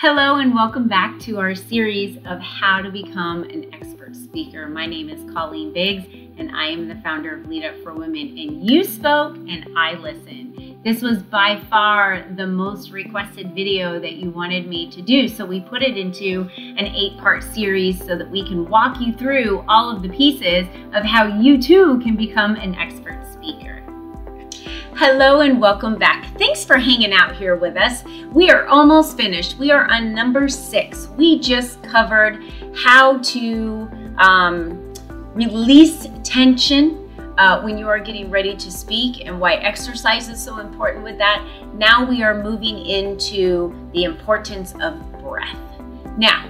Hello and welcome back to our series of how to become an expert speaker. My name is Colleen Biggs and I am the founder of Lead Up for Women. And you spoke and I listened. This was by far the most requested video that you wanted me to do. So we put it into an 8-part series so that we can walk you through all of the pieces of how you too can become an expert speaker. Hello and welcome back. Thanks for hanging out here with us. We are almost finished. We are on number 6. We just covered how to release tension when you are getting ready to speak and why exercise is so important with that. Now we are moving into the importance of breath. Now,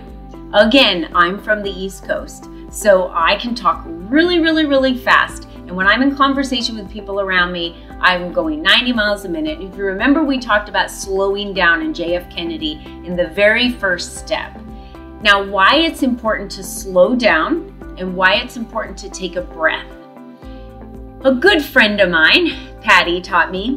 again, I'm from the East Coast, so I can talk really fast. And when I'm in conversation with people around me, I'm going 90 miles a minute. If you remember, we talked about slowing down in J.F. Kennedy in the very first step. Now, why it's important to slow down and why it's important to take a breath. A good friend of mine, Patty, taught me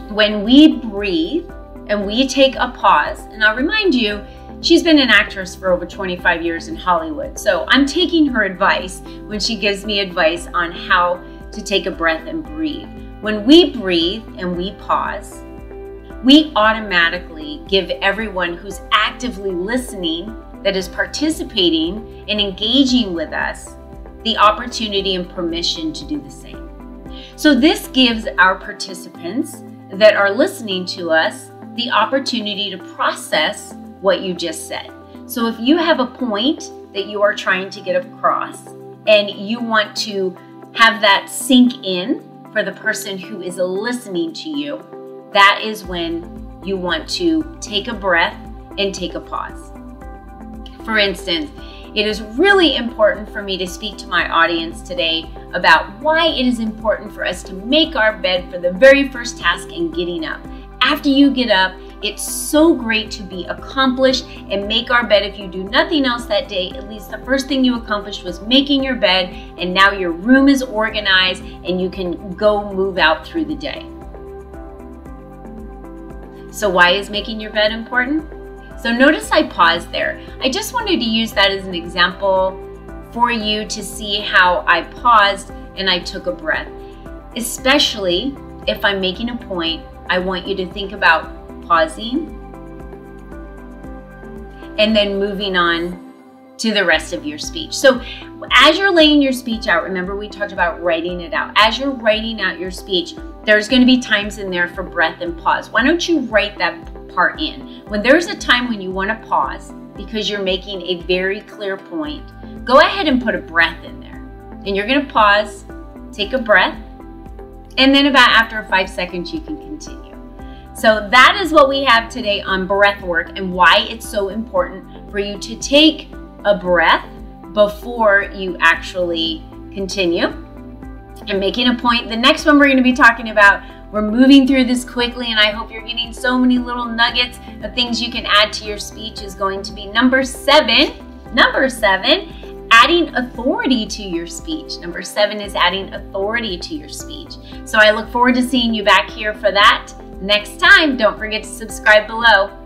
when we breathe and we take a pause, and I'll remind you, she's been an actress for over 25 years in Hollywood. So I'm taking her advice when she gives me advice on how to take a breath and breathe. When we breathe and we pause, we automatically give everyone who's actively listening, that is participating and engaging with us, the opportunity and permission to do the same. So this gives our participants that are listening to us the opportunity to process what you just said. So if you have a point that you are trying to get across and you want to have that sink in for the person who is listening to you, that is when you want to take a breath and take a pause. For instance, it is really important for me to speak to my audience today about why it is important for us to make our bed for the very first task in getting up. After you get up, it's so great to be accomplished and make our bed. If you do nothing else that day, at least the first thing you accomplished was making your bed, and now your room is organized and you can go move out through the day. So why is making your bed important? So notice I paused there. I just wanted to use that as an example for you to see how I paused and I took a breath. Especially if I'm making a point, I want you to think about pausing and then moving on to the rest of your speech. So as you're laying your speech out, remember we talked about writing it out. As you're writing out your speech, there's going to be times in there for breath and pause. Why don't you write that part in? When there's a time when you want to pause because you're making a very clear point, go ahead and put a breath in there. And you're going to pause, take a breath, and then about after 5 seconds you can continue. So that is what we have today on breath work and why it's so important for you to take a breath before you actually continue and making a point. The next one we're going to be talking about, we're moving through this quickly and I hope you're getting so many little nuggets of things you can add to your speech, is going to be number 7, adding authority to your speech. Number 7 is adding authority to your speech. So I look forward to seeing you back here for that next time. Don't forget to subscribe below.